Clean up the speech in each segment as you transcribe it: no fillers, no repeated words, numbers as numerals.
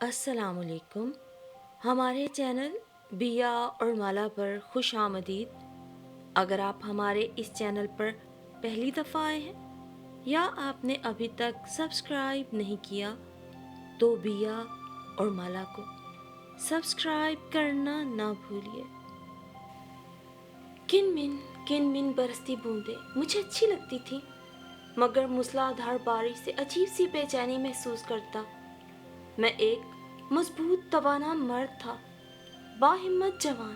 السلام علیکم. ہمارے چینل بیا اور مالا پر خوش آمدید. اگر آپ ہمارے اس چینل پر پہلی دفعہ آئے ہیں یا آپ نے ابھی تک سبسکرائب نہیں کیا تو بیا اور مالا کو سبسکرائب کرنا نہ بھولیے. کن من برستی بوندیں مجھے اچھی لگتی تھی، مگر موسلادھار بارش سے عجیب سی بے چینی محسوس کرتا. میں ایک مضبوط توانا مرد تھا، باہمت جوان،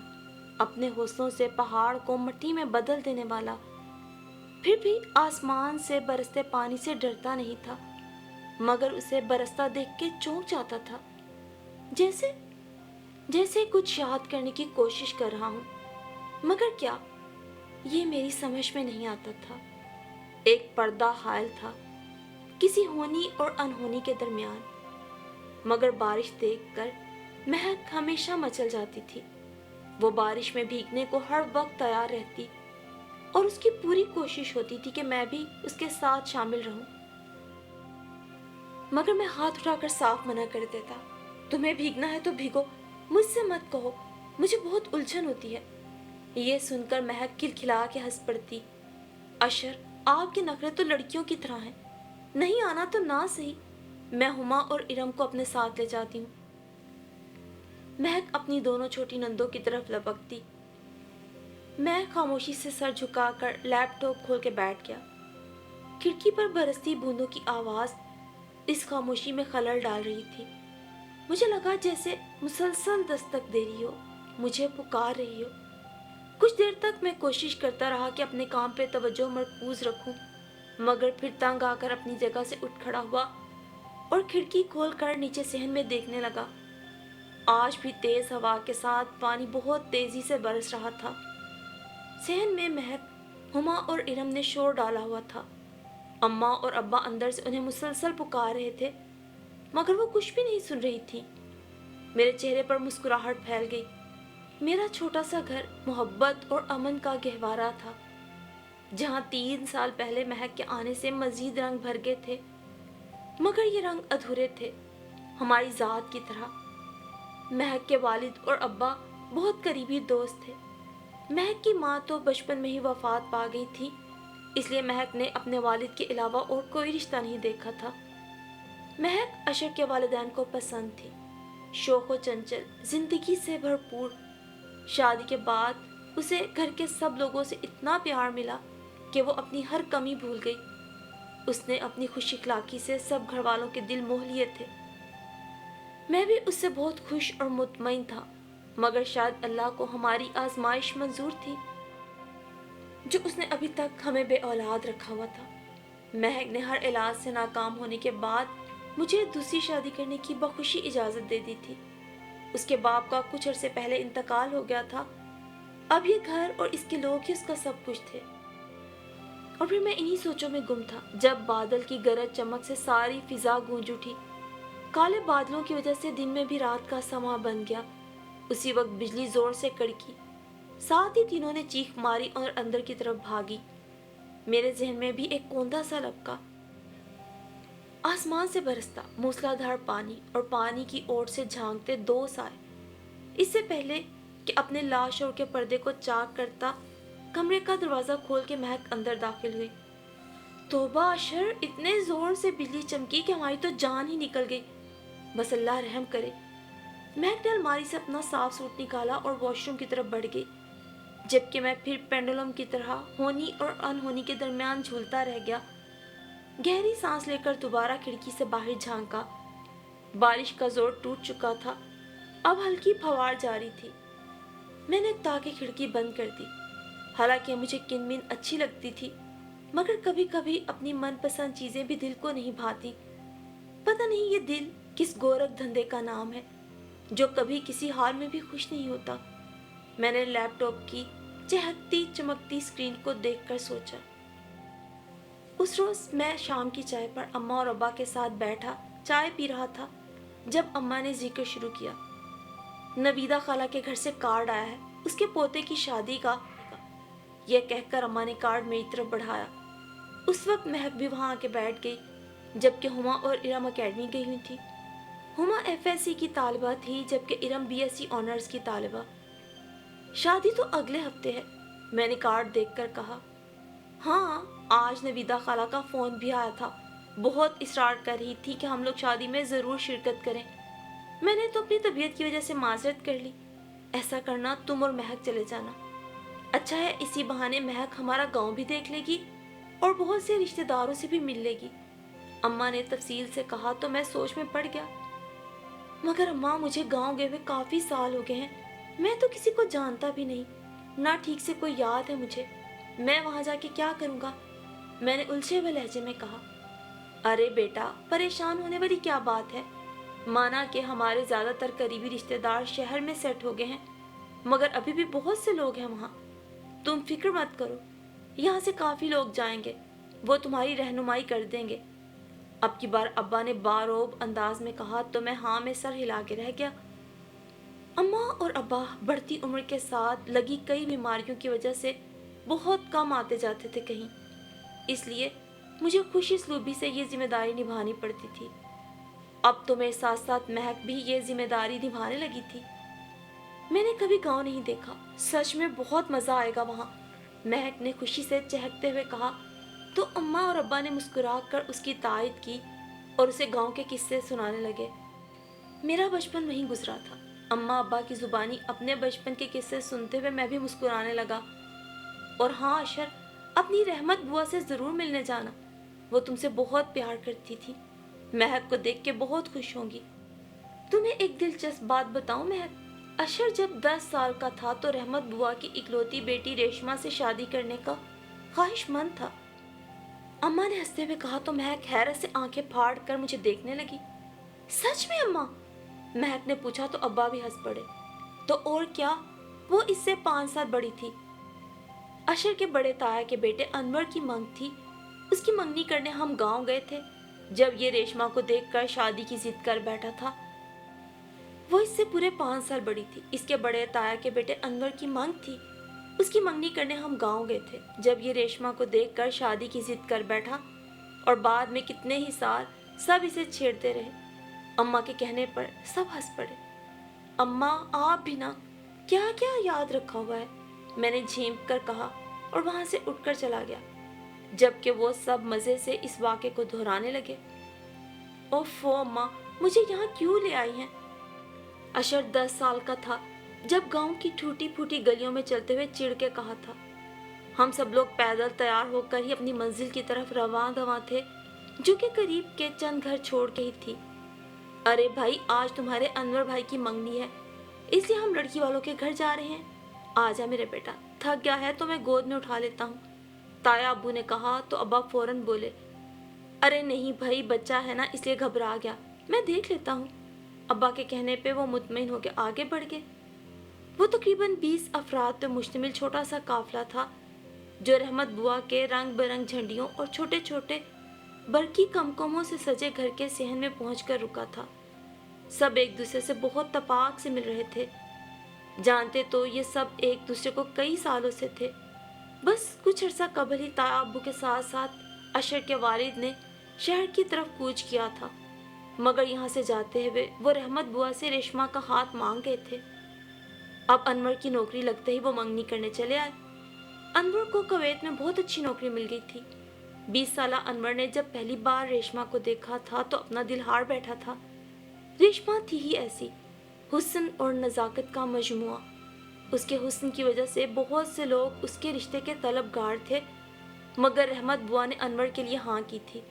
اپنے حوصلوں سے پہاڑ کو مٹی میں بدل دینے والا. پھر بھی آسمان سے برستے پانی سے ڈرتا نہیں تھا، مگر اسے برستا دیکھ کے چونک جاتا تھا، جیسے کچھ یاد کرنے کی کوشش کر رہا ہوں. مگر کیا، یہ میری سمجھ میں نہیں آتا تھا. ایک پردہ حائل تھا کسی ہونی اور انہونی کے درمیان. مگر بارش دیکھ کر مہک ہمیشہ مچل جاتی تھی. وہ بارش میں بھیگنے کو ہر وقت تیار رہتی اور اس کی پوری کوشش ہوتی تھی کہ میں بھی اس کے ساتھ شامل رہوں. مگر میں ہاتھ اٹھا کر صاف منع کر دیتا. تمہیں بھیگنا ہے تو بھیگو، مجھ سے مت کہو، مجھے بہت الجھن ہوتی ہے. یہ سن کر مہک کھلکھلا کے ہنس پڑتی. اشر، آپ کے نخرے تو لڑکیوں کی طرح ہیں، نہیں آنا تو نہ صحیح، میں ہما اور ارم کو اپنے ساتھ لے جاتی ہوں. مہک اپنی دونوں چھوٹی نندوں کی طرف لپکتی. میں خاموشی سے سر جھکا کر لیپ ٹاپ کھول کے بیٹھ گیا. کھڑکی پر برستی بوندوں کی آواز اس خاموشی میں خلل ڈال رہی تھی. مجھے لگا جیسے مسلسل دستک دے رہی ہو، مجھے پکار رہی ہو. کچھ دیر تک میں کوشش کرتا رہا کہ اپنے کام پہ توجہ مرکوز رکھوں، مگر پھر تنگ آ کر اپنی جگہ سے اٹھ کھڑا ہوا اور کھڑکی کھول کر نیچے صحن میں دیکھنے لگا. آج بھی تیز ہوا کے ساتھ پانی بہت تیزی سے برس رہا تھا. صحن میں مہک، ہما اور ارم نے شور ڈالا ہوا تھا. اماں اور ابا اندر سے انہیں مسلسل پکار رہے تھے، مگر وہ کچھ بھی نہیں سن رہی تھی. میرے چہرے پر مسکراہٹ پھیل گئی. میرا چھوٹا سا گھر محبت اور امن کا گہوارہ تھا، جہاں 3 سال پہلے مہک کے آنے سے مزید رنگ بھر گئے تھے. مگر یہ رنگ ادھورے تھے، ہماری ذات کی طرح. مہک کے والد اور ابا بہت قریبی دوست تھے. مہک کی ماں تو بچپن میں ہی وفات پا گئی تھی، اس لیے مہک نے اپنے والد کے علاوہ اور کوئی رشتہ نہیں دیکھا تھا. مہک اشر کے والدین کو پسند تھی، شوق و چنچل، زندگی سے بھرپور. شادی کے بعد اسے گھر کے سب لوگوں سے اتنا پیار ملا کہ وہ اپنی ہر کمی بھول گئی. اس نے اپنی خوش اخلاقی سے سب گھر والوں کے دل موہ لیے تھے. میں بھی اس سے بہت خوش اور مطمئن تھا، مگر شاید اللہ کو ہماری آزمائش منظور تھی جو اس نے ابھی تک ہمیں بے اولاد رکھا ہوا تھا. مہک نے ہر علاج سے ناکام ہونے کے بعد مجھے دوسری شادی کرنے کی بخوشی اجازت دے دی تھی. اس کے باپ کا کچھ عرصے پہلے انتقال ہو گیا تھا. اب یہ گھر اور اس کے لوگ ہی اس کا سب کچھ تھے. اور پھر میں انہی سوچوں میں گم تھا جب بادل کی گرج چمک سے ساری فضا گونج اٹھی. کالے بادلوں کی وجہ سے دن میں بھی رات کا سما بن گیا. اسی وقت بجلی زور سے کڑکی، ساتھ ہی تینوں نے چیخ ماری اور اندر کی طرف بھاگی. میرے ذہن میں بھی ایک کوندا سا لپکا. آسمان سے برستا موسلادھار پانی اور پانی کی اوٹ سے جھانکتے 2 سائے. اس سے پہلے کہ اپنے لاشور کے پردے کو چاک کرتا، کمرے کا دروازہ کھول کے مہک اندر داخل ہوئی. توبہ اشر، اتنے زور سے بجلی چمکی کہ ہماری تو جان ہی نکل گئی، بس اللہ رحم کرے. مہک نے الماری سے اپنا صاف سوٹ نکالا اور واش روم کی طرف بڑھ گئی، جبکہ میں پھر پینڈولم کی طرح ہونی اور انہونی کے درمیان جھولتا رہ گیا. گہری سانس لے کر دوبارہ کھڑکی سے باہر جھانکا. بارش کا زور ٹوٹ چکا تھا، اب ہلکی پھوار جاری تھی. میں نے تاکہ کھڑکی بند کر دی. حالانکہ مجھے کنمن اچھی لگتی تھی، مگر کبھی کبھی اپنی من پسند چیزیں بھی دل کو نہیں بھاتی. پتہ نہیں یہ دل کس گورکھ دھندے کا نام ہے جو کبھی کسی حال میں بھی خوش نہیں ہوتا. میں نے لیپ ٹاپ کی چہکتی چمکتی اسکرین کو دیکھ کر سوچا. اس روز میں شام کی چائے پر اماں اور ابا کے ساتھ بیٹھا چائے پی رہا تھا جب اماں نے ذکر شروع کیا. نویدہ خالہ کے گھر سے کارڈ آیا ہے، اس کے پوتے کی شادی کا. یہ کہہ کر اماں نے کارڈ میری طرف بڑھایا. اس وقت مہک بھی وہاں آ کے بیٹھ گئی، جبکہ ہما اور ارم اکیڈمی گئی ہوئی تھی. हुमा एफएससी की तालिबा थी जबकि इरम बीएससी ऑनर्स की तालिबा। शादी तो अगले हफ्ते है, मैंने कार्ड देखकर कहा। हाँ, आज नवीदा खाला का फोन भी आया था, बहुत इसरार कर रही थी कि हम लोग शादी में जरूर शिरकत करें। मैंने तो अपनी तबीयत की वजह से माजरत कर ली। ऐसा करना, तुम और महक चले जाना। अच्छा है, इसी बहाने महक हमारा गांव भी देख लेगी और बहुत से रिश्तेदारों से भी मिल लेगी। अम्मा ने तफसील से कहा तो मैं सोच में पड़ गया। मगर अम्मा, मुझे गांव गए हुए काफी साल हो गए हैं, मैं तो किसी को जानता भी नहीं, ना ठीक से कोई याद है मुझे। मैं वहां जाके क्या करूंगा? मैंने उलझे हुए लहजे में कहा। अरे बेटा, परेशान होने वाली क्या बात है। माना कि हमारे ज्यादातर करीबी रिश्तेदार शहर में सेट हो गए हैं, मगर अभी भी बहुत से लोग हैं वहाँ। तुम फिक्र मत करो, यहाँ से काफी लोग जाएंगे, वो तुम्हारी रहनुमाई कर देंगे। अब की बार अब्बा ने बारोब अंदाज में कहा तो मैं हाँ में सर हिला के रह गया। अम्मा और अब्बा बढ़ती उम्र के साथ लगी कई बीमारियों की वजह से बहुत कम आते जाते थे कहीं, इसलिए मुझे खुशी सलूबी से ये जिम्मेदारी निभानी पड़ती थी। अब तो मेरे साथ साथ महक भी ये जिम्मेदारी निभाने लगी थी। मैंने कभी गांव नहीं देखा, सच में बहुत मजा आएगा वहाँ, महक ने खुशी से चहकते हुए कहा। तो अम्मा और अब्बा ने मुस्कुराकर उसकी तायद की और उसे गांव के किस्से सुनाने लगे। मेरा बचपन वहीं गुजरा था। अम्मा अब्बा की जुबानी अपने बचपन के किस्से सुनते हुए मैं भी मुस्कुराने लगा। और हाँ अशर, अपनी रहमत बुआ से जरूर मिलने जाना, वो तुमसे बहुत प्यार करती थी। महक को देख के बहुत खुश होंगी। तुम्हें एक दिलचस्प बात बताऊं महक, अशर जब 10 साल का था तो रहमत बुआ की इकलौती बेटी रेशमा से शादी करने का ख्वाहिशमंद था। अम्मा ने हंसते हुए कहा तो महक हैरत से आंखें फाड़ कर मुझे देखने लगी। सच में अम्मा? महक ने पूछा तो अब्बा भी हंस पड़े। तो और क्या, वो इससे 5 साल बड़ी थी। अशर के बड़े ताया के बेटे अनवर की मंग थी, उसकी मंगनी करने हम गांव गए थे। जब ये रेशमा को देखकर शादी की जिद कर बैठा था। वो इससे पूरे 5 साल बड़ी थी। इसके बड़े ताया के बेटे अनवर की मांग थी, उसकी मंगनी करने हम गांव गए थे। जब ये रेशमा को देखकर शादी की जिद कर बैठा और बाद में कितने ही साल सब इसे छेड़ते रहे। अम्मा के कहने पर सब हंस पड़े। अम्मा आप भी ना, क्या क्या याद रखा हुआ है, मैंने झेंप कर कहा और वहां से उठकर चला गया, जबकि वो सब मजे से इस वाक़े को दोहराने लगे। ओफो अम्मा, मुझे यहाँ क्यों ले आई हैं? अशर 10 साल का था जब गांव की टूटी फूटी गलियों में चलते हुए चिढ़ के कहा था। हम सब लोग पैदल तैयार होकर ही अपनी मंजिल की तरफ रवां दवां थे, जो कि करीब के चंद घर छोड़ के ही थी। अरे भाई, आज तुम्हारे अनवर भाई की मंगनी है, इसलिए हम लड़की वालों के घर जा रहे हैं। आजा मेरे बेटा, थक गया है तो मैं गोद में उठा लेता हूँ, ताया अब्बू ने कहा तो अब्बा फौरन बोले। अरे नहीं भाई, बच्चा है ना इसलिए घबरा गया, मैं देख लेता हूँ। अब्बा के कहने पे वो मुतमईन होकर आगे बढ़ गए। वो तकरीबन 20 अफराद पे मुश्तमिल छोटा सा काफिला था, जो रहमत बुआ के रंग बिरंग झंडियों और छोटे छोटे बरकी कमकमों से सजे घर के सहन में पहुंचकर रुका था। सब एक दूसरे से बहुत तपाक से मिल रहे थे। जानते तो ये सब एक दूसरे को कई सालों से थे। बस कुछ अर्सा कबल ही ताया अब्बू के साथ साथ अशर के वालिद ने शहर की तरफ कूच किया था, मगर यहाँ से जाते हुए वो रहमत बुआ से रेशमा का हाथ मांग गए थे। अब अनवर की नौकरी लगते ही वो मंगनी करने चले आए। अनवर को कुवैत में बहुत अच्छी नौकरी मिल गई थी। 20 साला अनवर ने जब पहली बार रेशमा को देखा था तो अपना दिल हार बैठा था। रेशमा थी ही ऐसी, हुस्न और नज़ाकत का मजमुआ। उसके हुस्न की वजह से बहुत से लोग उसके रिश्ते के तलबगार थे, मगर रहमत बुआ ने अनवर के लिए हाँ की थी।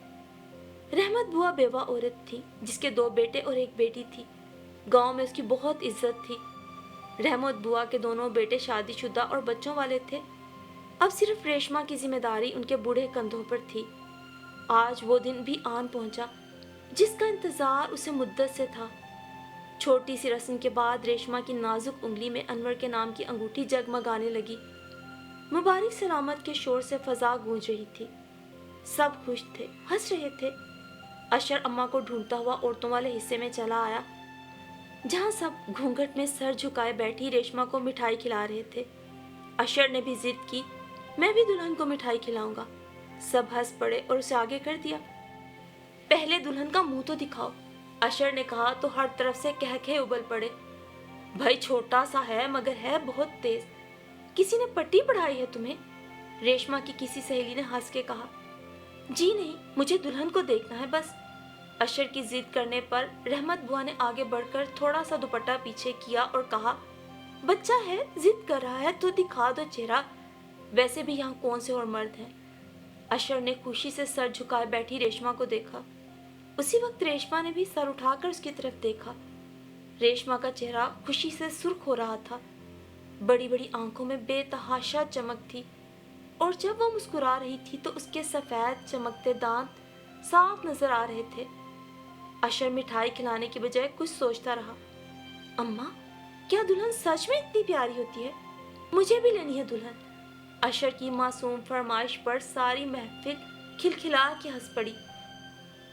रहमत बुआ बेवा औरत थी जिसके 2 बेटे और 1 बेटी थी। गांव में उसकी बहुत इज्जत थी। रहमत बुआ के दोनों बेटे शादीशुदा और बच्चों वाले थे। अब सिर्फ रेशमा की जिम्मेदारी उनके बूढ़े कंधों पर थी। आज वो दिन भी आन पहुंचा जिसका इंतजार उसे मुद्दत से था। छोटी सी रस्म के बाद रेशमा की नाजुक उंगली में अनवर के नाम की अंगूठी जगमगाने लगी। मुबारक सलामत के शोर से फजा गूंज रही थी। सब खुश थे, हंस रहे थे। अशर अम्मा को ढूंढता हुआ औरतों वाले हिस्से में चला आया, जहां सब घूंघट में सर झुकाए बैठी रेशमा को मिठाई खिला रहे थे। अशर ने भी जिद की, मैं भी दुल्हन को मिठाई खिलाऊंगा। सब हंस पड़े और उसे आगे कर दिया। पहले दुल्हन का मुंह तो दिखाओ। अशर ने कहा तो हर तरफ से कहके उबल पड़े। भाई छोटा सा है मगर है बहुत तेज। किसी ने पट्टी पढ़ाई है तुम्हें? रेशमा की किसी सहेली ने हंस के कहा। जी नहीं, मुझे दुल्हन को देखना है बस। अशर की जिद करने पर रहमत बुआ ने आगे बढ़कर थोड़ा सा दुपट्टा पीछे किया और कहा, बच्चा है, जिद कर रहा है तो दिखा दो चेहरा। वैसे भी यहाँ कौन से और मर्द हैं। अशर ने खुशी से सर झुकाए बैठी रेशमा को देखा। उसी वक्त रेशमा ने भी सर उठाकर उसकी तरफ देखा। रेशमा का चेहरा खुशी से सुर्ख हो रहा था। बड़ी बड़ी आंखों में बेतहाशा चमक थी और जब वो मुस्कुरा रही थी तो उसके सफेद चमकते दांत साफ नजर आ रहे थे। अशर मिठाई खिलाने की बजाय कुछ सोचता रहा। अम्मा, क्या दुल्हन सच में इतनी प्यारी होती है? मुझे भी लेनी है दुल्हन। अशर की मासूम फरमाइश पर सारी महफिल खिलखिला के हंस पड़ी।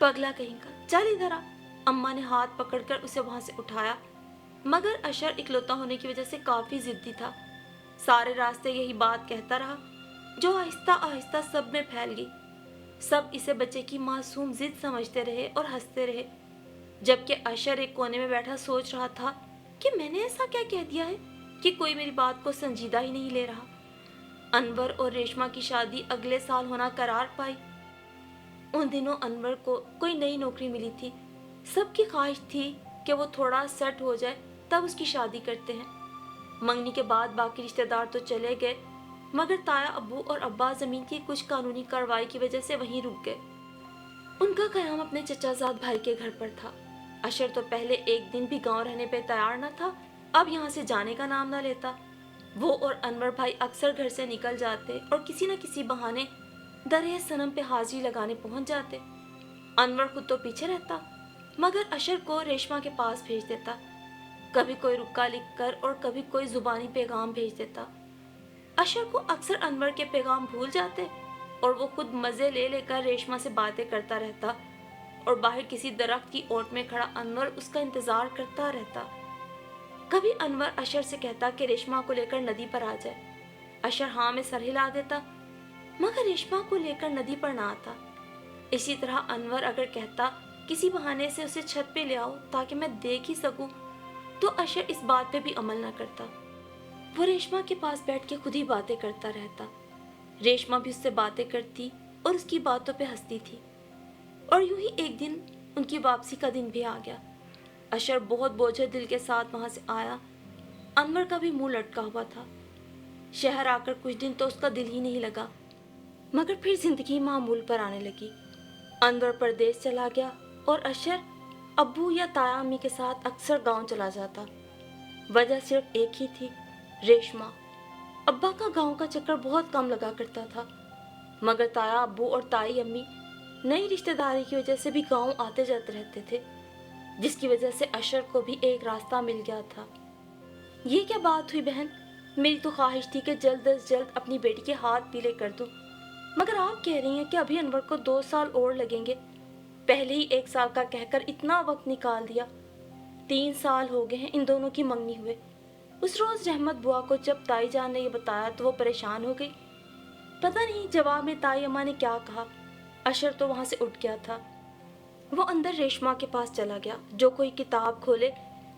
पगला कहीं का, चल इधर आ। अम्मा ने हाथ पकड़कर उसे वहां से उठाया, मगर अशर इकलौता होने की वजह से काफी जिद्दी था। सारे रास्ते यही बात कहता रहा, जो आहिस्ता आहिस्ता सब में फैल गई। सब इसे बच्चे की मासूम जिद समझते रहे और हंसते रहे, जबकि अशर एक कोने में बैठा सोच रहा था कि मैंने ऐसा क्या कह दिया है कि कोई मेरी बात को संजीदा ही नहीं ले रहा। अनवर और रेशमा की शादी अगले साल होना करार पाई। उन दिनों अनवर को कोई नई नौकरी मिली थी। सबकी ख्वाहिश थी कि वो थोड़ा सेट हो जाए तब उसकी शादी करते हैं। मंगनी के बाद बाकी रिश्तेदार तो चले गए, मगर ताया अब्बू और अब्बा जमीन की कुछ कानूनी कार्रवाई की वजह से वहीं रुक गए। उनका कयाम अपने चचाजाद भाई के घर पर था। अशर तो पहले एक दिन भी गांव रहने पे तैयार न था, अब यहाँ से जाने का नाम न लेता। वो और अनवर भाई अक्सर घर से निकल जाते और किसी न किसी बहाने दरगाह सनम पे हाजिरी लगाने पहुंच जाते। अनवर खुद तो पीछे रहता, मगर अशर को रेशमा के पास भेज देता। कभी कोई रुक्का लिखकर और कभी कोई जुबानी पैगाम भेज देता। अशर को अक्सर अनवर के पैगाम भूल जाते और वो खुद मजे ले लेकर रेशमा से बातें करता रहता और बाहर किसी दरख्त की ओट में खड़ा अनवर उसका इंतजार करता रहता। कभी अनवर अशर से कहता कि रेशमा को लेकर नदी पर आ जाए। अशर हाँ में सर हिला देता, मगर रेशमा को लेकर नदी पर ना आता। इसी तरह अनवर अगर कहता किसी बहाने से उसे छत पे ले आओ ताकि मैं देख ही सकूं, तो अशर इस बात पे भी अमल ना करता। वो रेशमा के पास बैठ के खुद ही बातें करता रहता। रेशमा भी उससे बातें करती और उसकी बातों पे हंसती थी। और यूं ही एक दिन उनकी वापसी का दिन भी आ गया। अशर बहुत बोझिल दिल के साथ वहां से आया। अनवर का भी मुंह लटका हुआ था। शहर आकर कुछ दिन तो उसका दिल ही नहीं लगा, मगर फिर जिंदगी मामूल पर आने लगी। अनवर परदेश चला गया और अशर अब्बू या ताया अम्मी के साथ अक्सर गांव चला जाता। वजह सिर्फ एक ही थी, रेशमा। अब्बा का गांव का चक्कर बहुत कम लगा करता था, मगर ताया अब्बू और ताई अम्मी नई रिश्तेदारी की वजह से भी गांव आते जाते रहते थे, जिसकी वजह से अशर को भी एक रास्ता मिल गया था। ये क्या बात हुई बहन? मेरी तो ख्वाहिश थी कि जल्द अज जल्द अपनी बेटी के हाथ पीले कर दूं, मगर आप कह रही हैं कि अभी अनवर को 2 साल और लगेंगे। पहले ही 1 साल का कहकर इतना वक्त निकाल दिया। 3 साल हो गए हैं इन दोनों की मंगनी हुए। उस रोज रहमत बुआ को जब ताई जान ने ये बताया तो वो परेशान हो गई। पता नहीं जवाब में ताई अम्मा ने क्या कहा। अशर तो वहां से उठ गया था। वो अंदर रेशमा के पास चला गया, जो कोई किताब खोले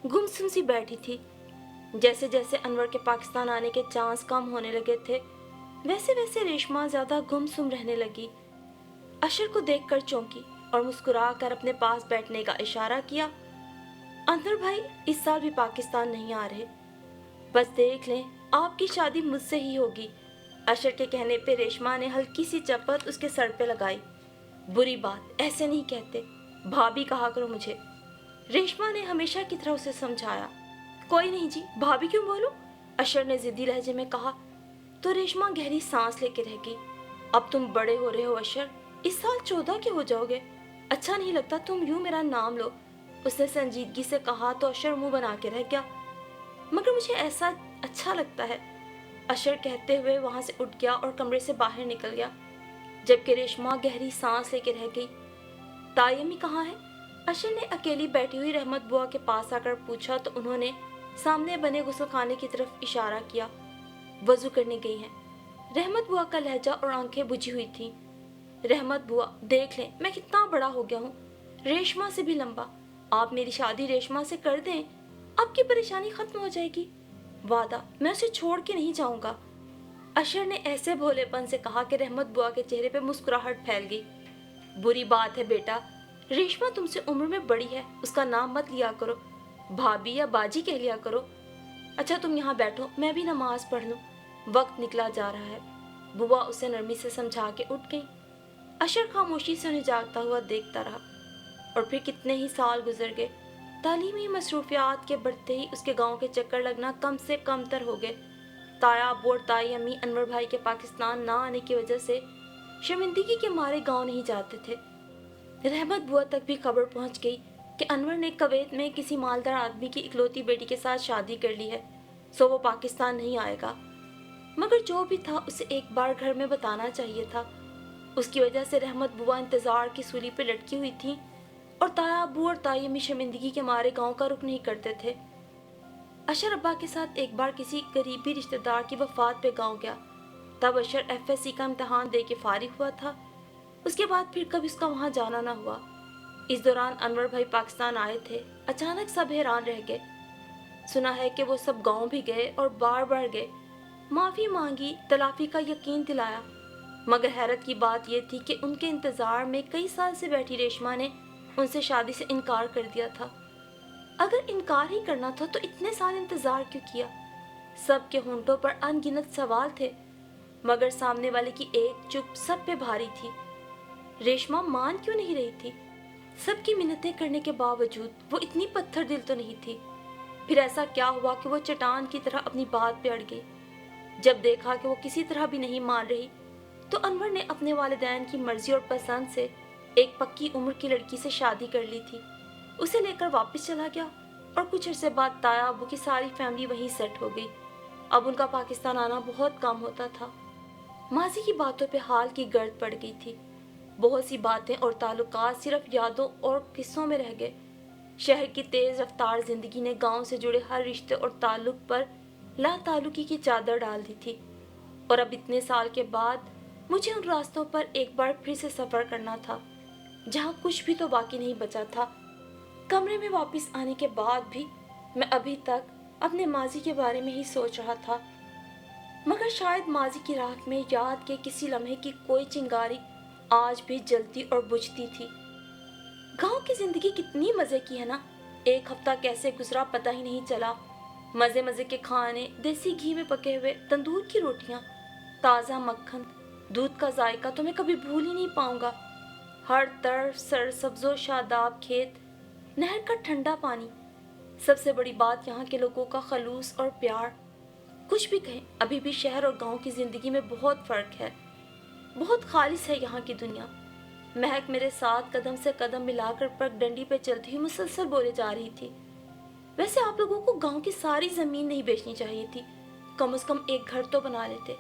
गुमसुम सी बैठी थी। जैसे जैसे अनवर के पाकिस्तान आने के चांस कम होने लगे थे, वैसे वैसे रेशमा ज्यादा गुमसुम रहने लगी। अशर को देखकर चौंकी और मुस्कुरा कर अपने पास बैठने का इशारा किया। अनवर भाई इस साल भी पाकिस्तान नहीं आ रहे, बस देख लें आपकी शादी मुझसे ही होगी। अशर के कहने पे रेशमा ने हल्की सी चपत उसके सर पे लगाई। बुरी बात, ऐसे नहीं कहते, भाभी कहा करो मुझे। रेशमा ने हमेशा की तरह उसे समझाया। कोई नहीं जी, भाभी क्यों बोलूं? अशर ने जिद्दी लहजे में कहा। तो रेशमा गहरी सांस लेके रह गई। अब तुम बड़े हो रहे हो अशर, इस साल 14 के हो जाओगे। अच्छा नहीं लगता तुम यूं मेरा नाम लो, उसने संजीदगी से कहा तो अशर मुंह बना के रह गया। मगर मुझे ऐसा अच्छा लगता है, अशर कहते हुए वहां से उठ गया और कमरे से बाहर निकल गया, जबकि रेशमा गहरी सांस लेके रह गई। ताई अम्मी कहाँ है? अशर ने अकेली बैठी हुई रहमत बुआ के पास आकर पूछा तो उन्होंने सामने बने गुस्लखाने की तरफ इशारा किया। वजू करने गई हैं। रहमत बुआ का लहजा और आंखें बुझी हुई थी। रहमत बुआ देख लें मैं कितना बड़ा हो गया हूँ, रेशमा से भी लंबा। آپ میری شادی ریشما سے کر دیں, آپ کی پریشانی ختم ہو جائے گی. وعدہ, میں اسے چھوڑ کے نہیں جاؤں گا. اشر نے ایسے بھولے پن سے کہا کہ رحمت بوا کے چہرے پہ مسکراہٹ پھیل گئی. بری بات ہے بیٹا, ریشما تم سے عمر میں بڑی ہے, اس کا نام مت لیا کرو, بھابھی یا باجی کہہ لیا کرو. اچھا تم یہاں بیٹھو, میں بھی نماز پڑھ لوں, وقت نکلا جا رہا ہے. بوا اسے نرمی سے سمجھا کے اٹھ گئی. اشر خاموشی سے انہیں جاگتا ہوا دیکھتا رہا. اور پھر کتنے ہی سال گزر گئے. تعلیمی مصروفیات کے بڑھتے ہی اس کے گاؤں کے چکر لگنا کم سے کم تر ہو گئے. تایا ابو اور تائی امی انور بھائی کے پاکستان نہ آنے کی وجہ سے شرمندگی کے مارے گاؤں نہیں جاتے تھے. رحمت بوا تک بھی خبر پہنچ گئی کہ انور نے کویت میں کسی مالدار آدمی کی اکلوتی بیٹی کے ساتھ شادی کر لی ہے, سو وہ پاکستان نہیں آئے گا. مگر جو بھی تھا اسے ایک بار گھر میں بتانا چاہیے تھا. اس کی وجہ سے رحمت بوا انتظار کی سولی پہ لٹکی ہوئی تھی اور تایا ابو اور تائی امی شرمندگی کے مارے گاؤں کا رخ نہیں کرتے تھے. اشر ابا کے ساتھ ایک بار کسی قریبی رشتہ دار کی وفات پہ گاؤں گیا. تب اشر FSC کا امتحان دے کے فارغ ہوا تھا. اس کے بعد پھر کبھی اس کا وہاں جانا نہ ہوا. اس دوران انور بھائی پاکستان آئے تھے. اچانک سب حیران رہ گئے. سنا ہے کہ وہ سب گاؤں بھی گئے اور بار بار گئے, معافی مانگی, تلافی کا یقین دلایا. مگر حیرت کی بات یہ تھی کہ ان کے انتظار میں کئی سال سے بیٹھی ریشما نے ان سے شادی سے انکار کر دیا تھا. اگر انکار ہی کرنا تھا تو اتنے سال انتظار کیوں کیا؟ سب کے ہونٹوں پر ان گنت سوال تھے, مگر سامنے والے کی ایک چپ سب پہ بھاری تھی. ریشما مان کیوں نہیں رہی تھی؟ سب کی منتیں کرنے کے باوجود وہ اتنی پتھر دل تو نہیں تھی. پھر ایسا کیا ہوا کہ وہ چٹان کی طرح اپنی بات پہ اڑ گئی؟ جب دیکھا کہ وہ کسی طرح بھی نہیں مان رہی تو انور نے اپنے والدین کی مرضی اور پسند سے ایک پکی عمر کی لڑکی سے شادی کر لی تھی. اسے لے کر واپس چلا گیا اور کچھ عرصے بعد تایا ابو کی ساری فیملی وہیں سیٹ ہو گئی. اب ان کا پاکستان آنا بہت کم ہوتا تھا. ماضی کی باتوں پہ حال کی گرد پڑ گئی تھی. بہت سی باتیں اور تعلقات صرف یادوں اور قصوں میں رہ گئے. شہر کی تیز رفتار زندگی نے گاؤں سے جڑے ہر رشتے اور تعلق پر لا تعلقی کی چادر ڈال دی تھی. اور اب اتنے سال کے بعد مجھے ان راستوں پر ایک بار پھر سے سفر کرنا تھا جہاں کچھ بھی تو باقی نہیں بچا تھا. کمرے میں واپس آنے کے بعد بھی میں ابھی تک اپنے ماضی کے بارے میں ہی سوچ رہا تھا. مگر شاید ماضی کی راکھ میں یاد کے کسی لمحے کی کوئی چنگاری آج بھی جلتی اور بجھتی تھی. گاؤں کی زندگی کتنی مزے کی ہے نا. ایک ہفتہ کیسے گزرا پتہ ہی نہیں چلا. مزے مزے کے کھانے, دیسی گھی میں پکے ہوئے تندور کی روٹیاں, تازہ مکھن, دودھ کا ذائقہ تو میں کبھی بھول ہی نہیں پاؤں گا. ہر طرف سرسبز و شاداب کھیت, نہر کا ٹھنڈا پانی. سب سے بڑی بات یہاں کے لوگوں کا خلوص اور پیار. کچھ بھی کہیں, ابھی بھی شہر اور گاؤں کی زندگی میں بہت فرق ہے. بہت خالص ہے یہاں کی دنیا. مہک میرے ساتھ قدم سے قدم ملا کر پگ ڈنڈی پہ چلتی ہوئی مسلسل بولے جا رہی تھی. ویسے آپ لوگوں کو گاؤں کی ساری زمین نہیں بیچنی چاہیے تھی, کم از کم ایک گھر تو بنا لیتے.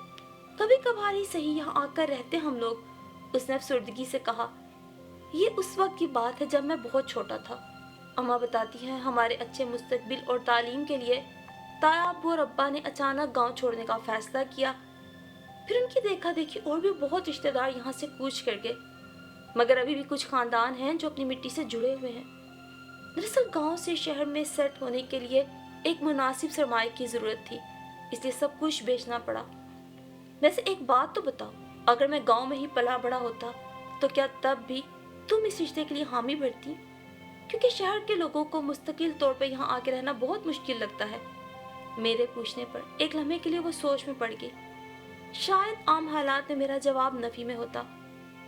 کبھی کبھار ہی صحیح یہاں آ کر رہتے ہم لوگ, اس نے افسردگی سے کہا. یہ اس وقت کی بات ہے جب میں بہت چھوٹا تھا. اماں بتاتی ہیں ہمارے اچھے مستقبل اور تعلیم کے لیے تایا ابو اور ابا نے اچانک گاؤں چھوڑنے کا فیصلہ کیا. پھر ان کی دیکھا دیکھی اور بھی بہت رشتے دار یہاں سے کوچ کر گئے. مگر ابھی بھی کچھ خاندان ہیں جو اپنی مٹی سے جڑے ہوئے ہیں. دراصل گاؤں سے شہر میں سیٹ ہونے کے لیے ایک مناسب سرمایہ کی ضرورت تھی, اس لیے سب کچھ بیچنا پڑا. ویسے ایک بات تو بتاؤ, اگر میں گاؤں میں ہی پلا بڑا ہوتا تو کیا تب بھی تم اس رشتے کے لیے حامی بھرتی؟ کیونکہ شہر کے لوگوں کو مستقل طور پہ یہاں آ کے رہنا بہت مشکل لگتا ہے. میرے پوچھنے پر ایک لمحے کے لیے وہ سوچ میں پڑ گئی. شاید عام حالات میں میرا جواب نفی میں ہوتا,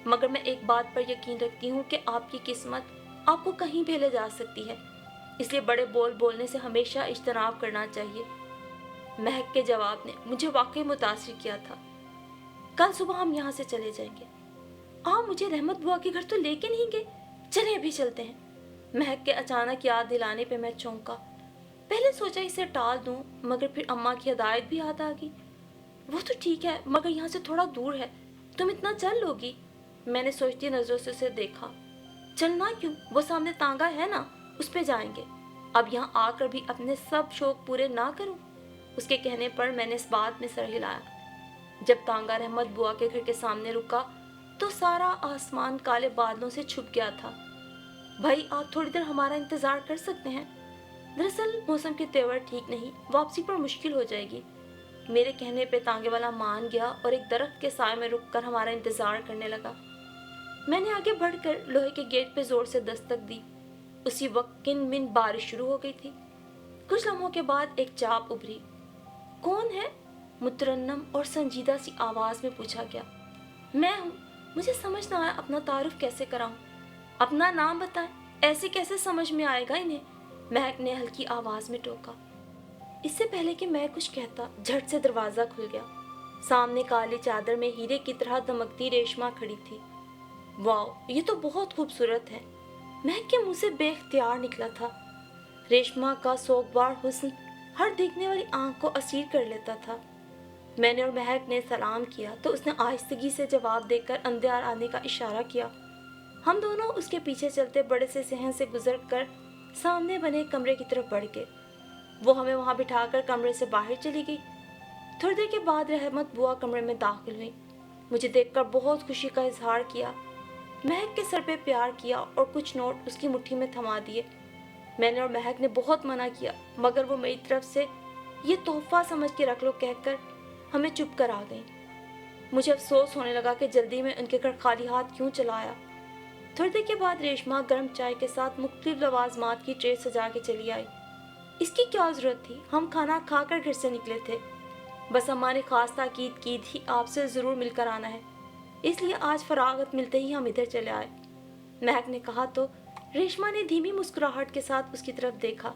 مگر میں ایک بات پر یقین رکھتی ہوں کہ آپ کی قسمت آپ کو کہیں بھی لے جا سکتی ہے, اس لیے بڑے بول بولنے سے ہمیشہ اجتناب کرنا چاہیے. مہک کے جواب نے مجھے واقعی متاثر کیا تھا. کل صبح ہم یہاں سے چلے جائیں گے. آپ مجھے رحمت بوا کے گھر تو لے کے نہیں گئے, چلیں ابھی چلتے ہیں. مہک کے اچانک یاد دلانے پہ میں چونکا. پہلے سوچا اسے ٹال دوں, مگر پھر اماں کی ہدایت بھی یاد آ گئی. وہ تو ٹھیک ہے, مگر یہاں سے تھوڑا دور ہے, تم اتنا چل لو گی؟ میں نے سوچتی نظروں سے اسے دیکھا. چلنا کیوں, وہ سامنے تانگا ہے نا, اس پہ جائیں گے. اب یہاں آ کر بھی اپنے سب شوق پورے نہ کروں؟ اس کے کہنے پر میں نے اس بات میں سر ہلایا. جب تانگا رحمت بوا کے گھر کے سامنے رکا تو سارا آسمان کالے بادلوں سے چھپ گیا تھا. भाई आप थोड़ी देर हमारा इंतजार कर सकते हैं? दरअसल मौसम के तेवर ठीक नहीं, वापसी पर मुश्किल हो जाएगी। मेरे कहने पे तांगे वाला मान गया और एक दरख्त के साए में रुककर हमारा इंतजार करने लगा। मैंने आगे बढ़कर लोहे के गेट पे जोर से दस्तक दी। उसी वक्त किन मिन बारिश शुरू हो गई थी। कुछ लम्हों के बाद एक चाप उभरी। कौन है? मुतरन्नम और संजीदा सी आवाज में पूछा गया। मैं हूँ। मुझे समझ ना आया अपना तारुफ कैसे कराऊं। अपना नाम बताएं। ऐसे कैसे समझ में आएगा इन्हें? महक ने हल्की आवाज में टोका। इससे पहले कि मैं कुछ कहता, झट से दरवाजा खुल गया। सामने काली चादर में हीरे की तरह दमकती रेशमा खड़ी थी। वाह, ये तो बहुत खूबसूरत है। महक के मुंह से बेख्तियार निकला था। रेशमा का सोगवार हुस्न हर देखने वाली आंख को असीर कर लेता था। मैंने और महक ने सलाम किया तो उसने आहिस्तगी से जवाब देकर अंदर आने का इशारा किया। हम दोनों उसके पीछे चलते बड़े से सहन से गुजर कर सामने बने कमरे की तरफ बढ़ गए। वो हमें वहां बिठाकर कमरे से बाहर चली गई। थोड़ी देर के बाद रहमत बुआ कमरे में दाखिल हुई। मुझे देखकर बहुत खुशी का इजहार किया। महक के सर पे प्यार किया और कुछ नोट उसकी मुट्ठी में थमा दिए। मैंने और महक ने बहुत मना किया, मगर वो मेरी तरफ से ये तोहफा समझ के रख लो कहकर हमें चुप कर आ गई। मुझे अफसोस होने लगा कि जल्दी में उनके घर खाली हाथ क्यों चला आया। थोड़ी देर के बाद रेशमा गर्म चाय के साथ मुख्तलिफ लवाजमात की ट्रे सजा के चली आई। इसकी क्या जरूरत थी? हम खाना खाकर घर से निकले थे। बस अम्मा ने खास ताकीद की थी आपसे जरूर मिलकर आना है, इसलिए आज फरागत मिलते ही हम इधर चले आए। महक ने कहा तो रेशमा ने धीमी मुस्कुराहट के साथ उसकी तरफ देखा।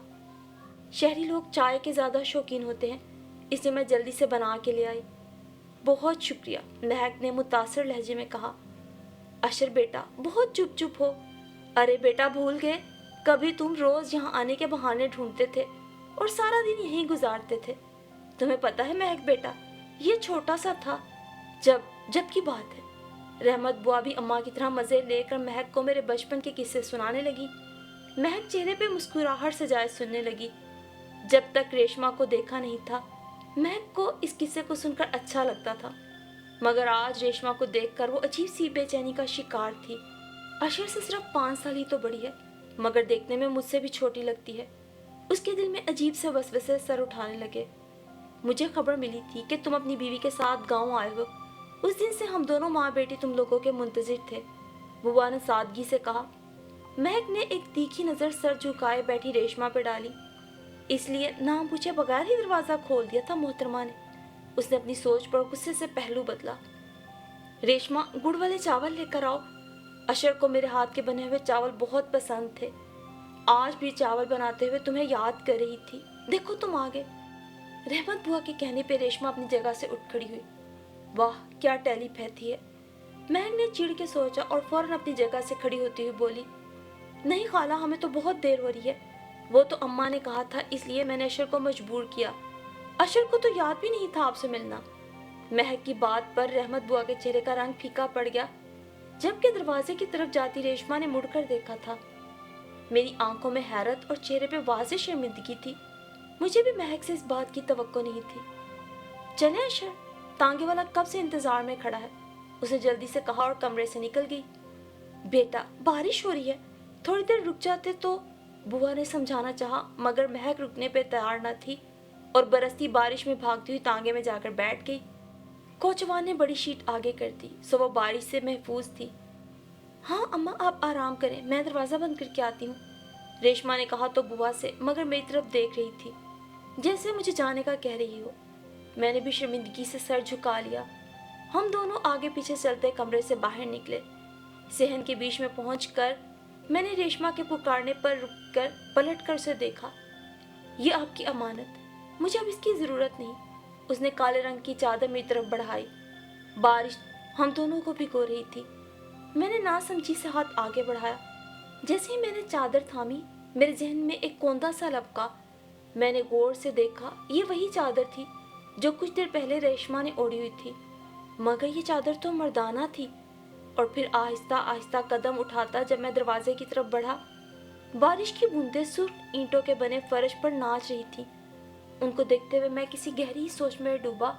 शहरी लोग चाय के ज्यादा शौकीन होते हैं, इसलिए मैं जल्दी से बना के ले आई। बहुत शुक्रिया, महक ने मुतासर लहजे में कहा। अशर बेटा बहुत चुप चुप हो। अरे बेटा भूल गए, कभी तुम रोज यहाँ आने के बहाने ढूंढते थे और सारा दिन यहीं गुजारते थे। तुम्हें पता है महक बेटा, ये छोटा सा था जब की बात है। रहमत बुआ भी अम्मा की तरह मजे लेकर महक को मेरे बचपन के किस्से सुनाने लगी। महक चेहरे पे मुस्कुराहट सजाए सुनने लगी। जब तक रेशमा को देखा नहीं था, महक को इस किस्से को सुनकर अच्छा लगता था, मगर आज रेशमा को देखकर वो अजीब सी बेचैनी का शिकार थी। अशर से सिर्फ 5 साल ही तो बड़ी है, मगर देखने में मुझसे भी छोटी लगती है। उसके दिल में अजीब से वसवसे सर उठाने लगे। मुझे खबर मिली थी कि तुम अपनी बीवी के साथ गांव आए हो। उस दिन से हम दोनों माँ बेटी तुम लोगों के मुंतजिर थे, बुआ ने सादगी से कहा। महक ने एक तीखी नजर सर झुकाए बैठी रेशमा पर डाली। इसलिए नाम पूछे बगैर ही दरवाजा खोल दिया था मोहतरमा ने। उसने अपनी सोच पर गुस्से से पहलू बदला। रेशमा, गुड़ वाले चावल लेकर आओ। अशर को मेरे हाथ के बने हुए चावल बहुत पसंद थे। आज भी चावल बनाते हुए तुम्हें याद कर रही थी। देखो तुम आ गए। रहमत बुआ के कहने पे रेशमा अपनी जगह से उठ खड़ी हुई। वाह, क्या टेलीपैथी है। महक ने चिढ़ के सोचा और फौरन अपनी जगह से खड़ी होती हुई बोली, नहीं खाला, हमें तो बहुत देर हो रही है। वो तो अम्मा ने कहा था, इसलिए मैंने अशर को मजबूर किया। अशर को तो याद भी नहीं था आपसे मिलना। महक की बात पर रहमत बुआ के चेहरे का रंग फीका पड़ गया। जबकि दरवाजे की तरफ जाती रेशमा ने मुड़कर देखा था। मेरी आंखों में हैरत और चेहरे पे वाज़ेह शर्मिंदगी थी। मुझे भी महक से इस बात की तवक्को नहीं थी। चले अशर, तांगे वाला कब से इंतजार में खड़ा है, उसने जल्दी से कहा और कमरे से निकल गई। बेटा बारिश हो रही है, थोड़ी देर रुक जाते तो, बुआ ने समझाना चाहा, मगर महक रुकने पे तैयार न थी और बरसती बारिश में भागती हुई तांगे में जाकर बैठ गई। कोचवान ने बड़ी शीट आगे कर दी, सो वो बारिश से महफूज थी। हाँ अम्मा, आप आराम करें, मैं दरवाजा बंद करके आती हूँ, रेशमा ने कहा तो बुआ से, मगर मेरी तरफ देख रही थी जैसे मुझे जाने का कह रही हो। मैंने भी शर्मिंदगी से सर झुका लिया। हम दोनों आगे पीछे चलते कमरे से बाहर निकले। सहन के बीच में पहुंचकर मैंने रेशमा के पुकारने पर रुककर पलटकर उसे देखा। ये आपकी अमानत, मुझे अब इसकी जरूरत नहीं। उसने काले रंग की चादर मेरी तरफ बढ़ाई। बारिश हम दोनों को भिगो रही थी। मैंने नासमझी से हाथ आगे बढ़ाया। जैसे ही मैंने चादर थामी, मेरे जहन में एक कोंदा सा लपका। मैंने गौर से देखा, ये वही चादर थी जो कुछ देर पहले रेशमा ने ओढ़ी हुई थी, मगर ये चादर तो मर्दाना थी। और फिर आहिस्ता आहिस्ता कदम उठाता जब मैं दरवाजे की तरफ बढ़ा, बारिश की बूंदें सुर्ख ईंटों के बने फर्श पर नाच रही थी। उनको देखते हुए मैं किसी गहरी सोच में डूबा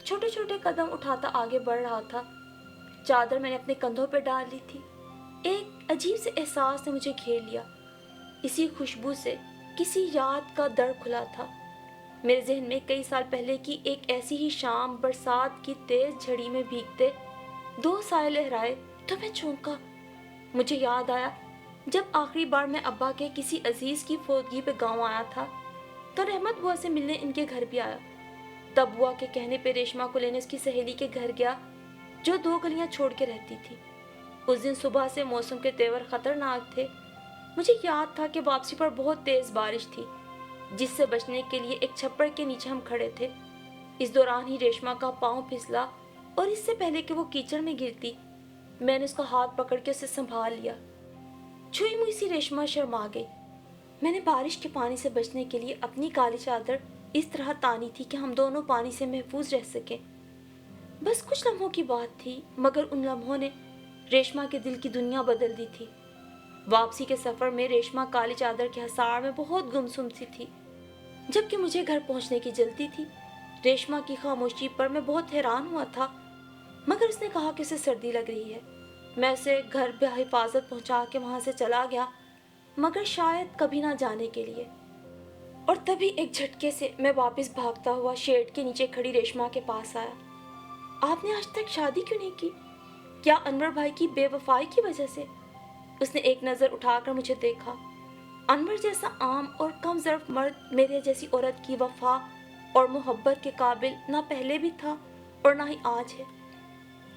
छोटे छोटे कदम उठाता आगे बढ़ रहा था। चादर मैंने अपने कंधों पर डाल ली थी। ایک عجیب سے احساس نے مجھے گھیر لیا۔ اسی خوشبو سے کسی یاد کا در کھلا تھا۔ میرے ذہن میں کئی سال پہلے کی ایک ایسی ہی شام، برسات کی تیز جھڑی میں بھیگتے 2 سائے لہرائے تو میں چونکا۔ مجھے یاد آیا جب آخری بار میں ابا کے کسی عزیز کی فوتگی پہ گاؤں آیا تھا تو رحمت بوا سے ملنے ان کے گھر بھی آیا۔ تب بوا کے کہنے پہ ریشما کو لینے اس کی سہیلی کے گھر گیا جو 2 گلیاں چھوڑ کے رہتی تھی۔ اس دن صبح سے موسم کے تیور خطرناک تھے۔ مجھے یاد تھا کہ واپسی پر بہت تیز بارش تھی جس سے بچنے کے لیے ایک چھپر کے نیچے ہم کھڑے تھے۔ اس دوران ہی ریشما کا پاؤں پھسلا اور اس سے پہلے کہ وہ کیچڑ میں گرتی میں نے اس کا ہاتھ پکڑ کے اسے سنبھال لیا۔ چھوئی موئی سی ریشما شرما گئی۔ میں نے بارش کے پانی سے بچنے کے لیے اپنی کالی چادر اس طرح تانی تھی کہ ہم دونوں پانی سے محفوظ رہ سکیں۔ بس کچھ لمحوں کی بات تھی مگر ان لمحوں نے ریشما کے دل کی دنیا بدل دی تھی۔ واپسی کے سفر میں ریشما کالی چادر کے حصار میں بہت گمسم سی تھی جبکہ مجھے گھر پہنچنے کی جلدی تھی۔ ریشما کی خاموشی پر میں بہت حیران ہوا تھا مگر اس نے کہا کہ اسے سردی لگ رہی ہے۔ میں اسے گھر بحفاظت پہنچا کے وہاں سے چلا گیا مگر شاید کبھی نہ جانے کے لیے۔ اور تبھی ایک جھٹکے سے میں واپس بھاگتا ہوا شیڈ کے نیچے کھڑی ریشما کے پاس آیا۔ آپ نے آج تک شادی کیوں نہیں کی؟ کیا انور بھائی کی بے وفائی کی وجہ سے؟ اس نے ایک نظر اٹھا کر مجھے دیکھا۔ انور جیسا عام اور کم ظرف مرد میرے جیسی عورت کی وفا اور محبت کے قابل نہ پہلے بھی تھا اور نہ ہی آج ہے۔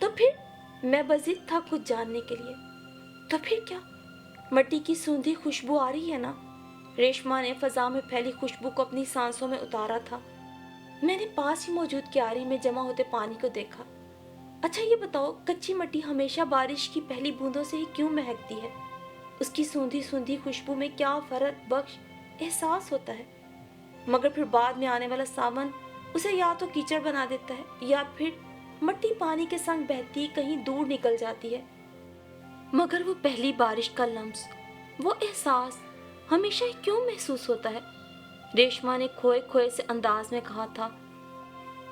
تو پھر میں بضد تھا کچھ جاننے کے لیے۔ تو پھر کیا؟ مٹی کی سوندھی خوشبو آ رہی ہے نا؟ ریشما نے فضا میں پھیلی خوشبو کو اپنی سانسوں میں اتارا تھا۔ میں نے پاس ہی موجود کیاری میں جمع ہوتے پانی کو دیکھا۔ اچھا یہ بتاؤ، کچی مٹی ہمیشہ بارش کی پہلی بوندوں سے ہی کیوں مہکتی ہے؟ اس کی سوندھی سوندھی خوشبو میں کیا فرق بخش احساس ہوتا ہے؟ مگر پھر بعد میں آنے والا ساون اسے یا تو کیچڑ بنا دیتا ہے یا پھر مٹی پانی کے سنگ بہتی کہیں دور نکل جاتی ہے۔ مگر وہ پہلی بارش کا لمس، وہ احساس ہمیشہ ہی کیوں محسوس ہوتا ہے؟ ریشما نے کھوئے کھوئے سے انداز میں کہا تھا۔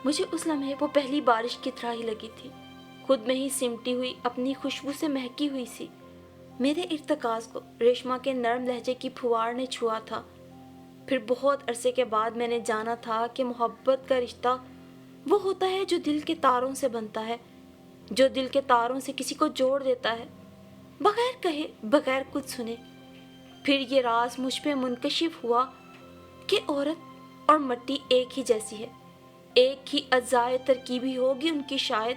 مجھے اس لمحے وہ پہلی بارش کی طرح ہی لگی تھی، خود میں ہی سمٹی ہوئی، اپنی خوشبو سے مہکی ہوئی سی۔ میرے ارتکاز کو ریشما کے نرم لہجے کی پھوار نے چھوا تھا۔ پھر بہت عرصے کے بعد میں نے جانا تھا کہ محبت کا رشتہ وہ ہوتا ہے جو دل کے تاروں سے بنتا ہے، جو دل کے تاروں سے کسی کو جوڑ دیتا ہے، بغیر کہے، بغیر کچھ سنے۔ پھر یہ راز مجھ پہ منکشف ہوا کہ عورت اور مٹی ایک ہی جیسی ہے، ایک ہی اجزائے ترکیبی ہوگی ان کی شاید،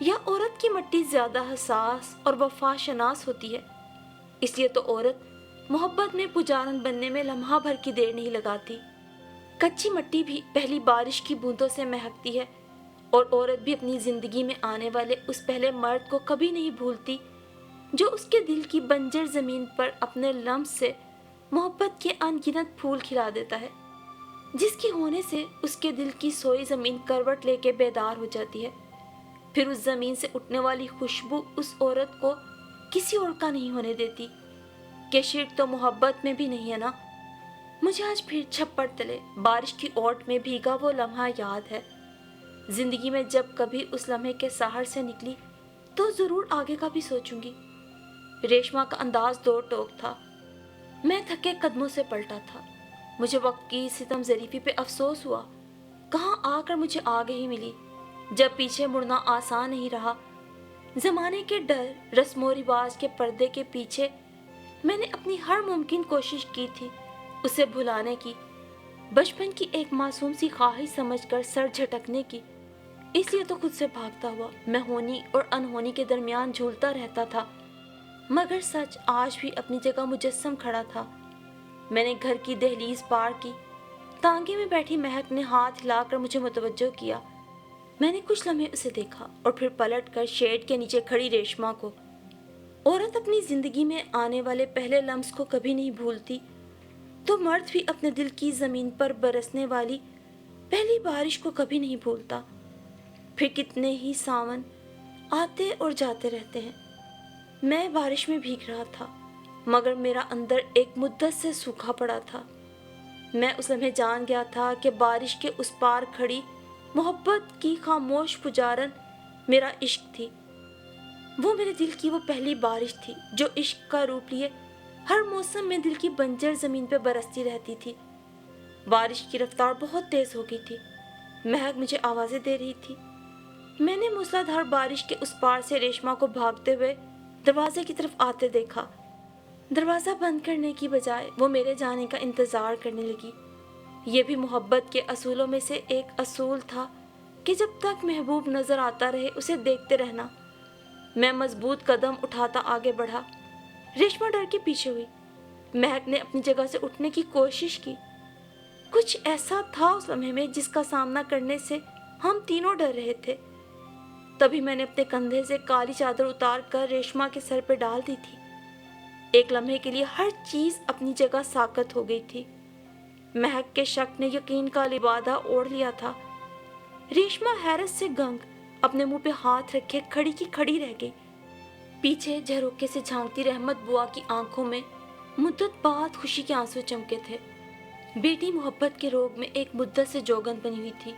یا عورت کی مٹی زیادہ حساس اور وفا شناس ہوتی ہے۔ اس لیے تو عورت محبت میں پجارن بننے میں لمحہ بھر کی دیر نہیں لگاتی۔ کچی مٹی بھی پہلی بارش کی بوندوں سے مہکتی ہے اور عورت بھی اپنی زندگی میں آنے والے اس پہلے مرد کو کبھی نہیں بھولتی جو اس کے دل کی بنجر زمین پر اپنے لمس سے محبت کے ان گنت پھول کھلا دیتا ہے، جس کے ہونے سے اس کے دل کی سوئی زمین کروٹ لے کے بیدار ہو جاتی ہے۔ پھر اس زمین سے اٹھنے والی خوشبو اس عورت کو کسی اور کا نہیں ہونے دیتی کہ شرک تو محبت میں بھی نہیں ہے نا۔ مجھے آج پھر چھپڑ تلے بارش کی اوٹ میں بھیگا وہ لمحہ یاد ہے۔ زندگی میں جب کبھی اس لمحے کے ساحر سے نکلی تو ضرور آگے کا بھی سوچوں گی۔ ریشما کا انداز دو ٹوک تھا۔ میں تھکے قدموں سے پلٹا تھا۔ مجھے وقت کی ستم ظریفی پہ افسوس ہوا۔ کہاں آ کر مجھے آگے ہی ملی جب پیچھے مڑنا آسان نہیں رہا۔ زمانے کے ڈر، رسم و رواج کے پردے کے پیچھے میں نے اپنی ہر ممکن کوشش کی تھی اسے بھلانے کی، بچپن کی ایک معصوم سی خواہش سمجھ کر سر جھٹکنے کی۔ اس لیے تو خود سے بھاگتا ہوا میں ہونی اور انہونی کے درمیان جھولتا رہتا تھا، مگر سچ آج بھی اپنی جگہ مجسم کھڑا تھا۔ میں نے گھر کی دہلیز پار کی، تانگے میں بیٹھی مہک نے ہاتھ ہلا کر مجھے متوجہ کیا۔ میں نے کچھ لمحے اسے دیکھا اور پھر پلٹ کر شیڈ کے نیچے کھڑی ریشما کو۔ عورت اپنی زندگی میں آنے والے پہلے لمس کو کبھی نہیں بھولتی تو مرد بھی اپنے دل کی زمین پر برسنے والی پہلی بارش کو کبھی نہیں بھولتا۔ پھر کتنے ہی ساون آتے اور جاتے رہتے ہیں۔ میں بارش میں بھیگ رہا تھا مگر میرا اندر ایک مدت سے سوکھا پڑا تھا۔ میں اس لمحے جان گیا تھا کہ بارش کے اس پار کھڑی محبت کی خاموش پجارن میرا عشق تھی۔ वो मेरे दिल की वो पहली बारिश थी जो इश्क का रूप लिए हर मौसम में दिल की बंजर जमीन पर बरसती रहती थी। बारिश की रफ्तार बहुत तेज हो गई थी। महक मुझे आवाजें दे रही थी। मैंने मूसलाधार बारिश के उस पार से रेशमा को भागते हुए दरवाजे की तरफ आते देखा। दरवाजा बंद करने की बजाय वो मेरे जाने का इंतजार करने लगी। ये भी मोहब्बत के असूलों में से एक असूल था कि जब तक महबूब नजर आता रहे उसे देखते रहना। मैं मजबूत कदम उठाता आगे बढ़ा। रेशमा डर के पीछे हुई। महक ने अपनी जगह से उठने की कोशिश की। कुछ ऐसा था उस लम्हे में जिसका सामना करने से हम तीनों डर रहे थे। तभी मैंने अपने कंधे से काली चादर उतार कर रेशमा के सर पर डाल दी थी। एक लम्हे के लिए हर चीज अपनी जगह साकत हो गई थी। महक के शक ने यकीन का लिबादा ओढ़ लिया था। रेशमा हैरत से गंग अपने मुंह पे हाथ रखे खड़ी की खड़ी रह गई। पीछे झरोके से झांकती रहमत बुआ की आंखों में मुद्दत बाद खुशी के आंसू चमके थे। बेटी मोहब्बत के रोग में एक मुद्दत से जोगन बनी हुई थी।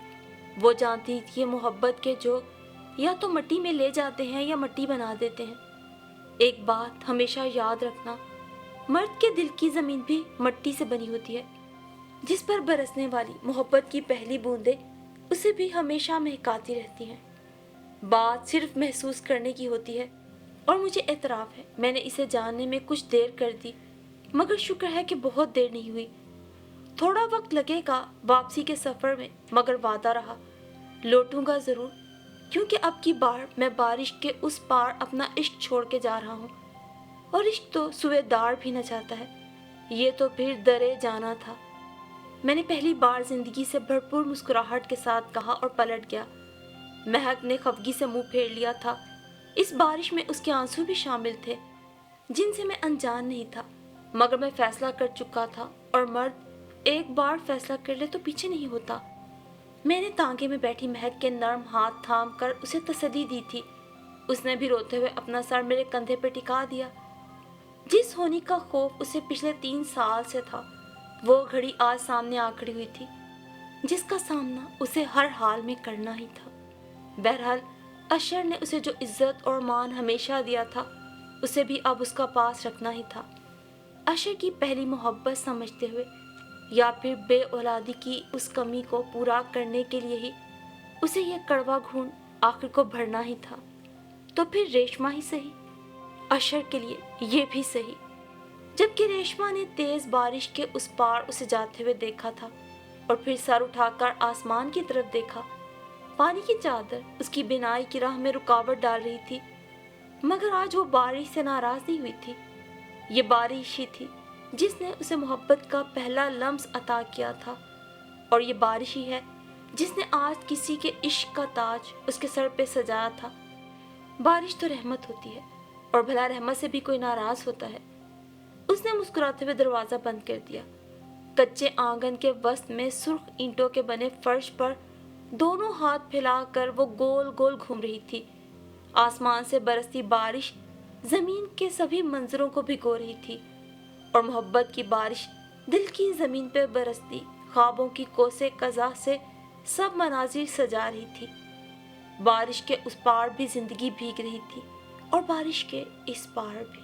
वो जानती थी कि मोहब्बत के जोग या तो मिट्टी में ले जाते हैं या मिट्टी बना देते हैं। एक बात हमेशा याद रखना, मर्द के दिल की जमीन भी मिट्टी से बनी होती है। जिस पर बरसने वाली मोहब्बत की पहली बूंदें उसे भी हमेशा महकाती रहती हैं। बात सिर्फ महसूस करने की होती है और मुझे एतराफ़ है मैंने इसे जानने में कुछ देर कर दी, मगर शुक्र है कि बहुत देर नहीं हुई। थोड़ा वक्त लगेगा वापसी के सफ़र में, मगर वादा रहा लौटूंगा ज़रूर, क्योंकि अब की बार मैं बारिश के उस पार अपना इश्क छोड़ के जा रहा हूँ। और इश्क तो सुवेदार भी न चाहता है, ये तो फिर दरे जाना था। मैंने पहली बार जिंदगी से भरपूर मुस्कुराहट के साथ कहा और पलट गया। महक ने खफगी से मुंह फेर लिया था। इस बारिश में उसके आंसू भी शामिल थे, जिनसे मैं अनजान नहीं था, मगर मैं फैसला कर चुका था और मर्द एक बार फैसला कर ले तो पीछे नहीं होता। मैंने तांगे में बैठी महक के नरम हाथ थाम कर उसे तसल्ली दी थी। उसने भी रोते हुए अपना सर मेरे कंधे पर टिका दिया। जिस होने का खौफ उसे पिछले 3 साल से था, वो घड़ी आज सामने आ खड़ी हुई थी, जिसका सामना उसे हर हाल में करना ही था। बहरहाल अशर ने उसे जो इज्जत और मान हमेशा दिया था, उसे भी अब उसका पास रखना ही था। अशर की पहली मोहब्बत समझते हुए या फिर बे औलादी की उस कमी को पूरा करने के लिए ही उसे यह कड़वा घूंट आखिर को भरना ही था। तो फिर रेशमा ही सही, अशर के लिए ये भी सही। जबकि रेशमा ने तेज बारिश के उस पार उसे जाते हुए देखा था और फिर सर उठाकर आसमान की तरफ देखा। पानी की चादर उसकी बिनाई की राह में रुकावट डाल रही थी, मगर आज वो बारिश से नाराज नहीं हुई थी। ये बारिश ही थी जिसने उसे मोहब्बत का पहला लम्स अता किया था, और ये बारिश ही है जिसने आज किसी के इश्क का ताज उसके सर पे सजाया था। बारिश तो रहमत होती है, और भला रहमत से भी कोई नाराज होता है। उसने मुस्कुराते हुए दरवाजा बंद कर दिया। कच्चे आंगन के वस्त में सुर्ख ईंटों के बने फर्श पर दोनों हाथ फैलाकर वो गोल गोल घूम रही थी। आसमान से बरसती बारिश जमीन के सभी मंजरों को भिगो रही थी, और मोहब्बत की बारिश दिल की जमीन पर बरसती ख्वाबों की कोसे कज़ा से सब मनाजिर सजा रही थी। बारिश के उस पार भी जिंदगी भीग रही थी, और बारिश के इस पार भी।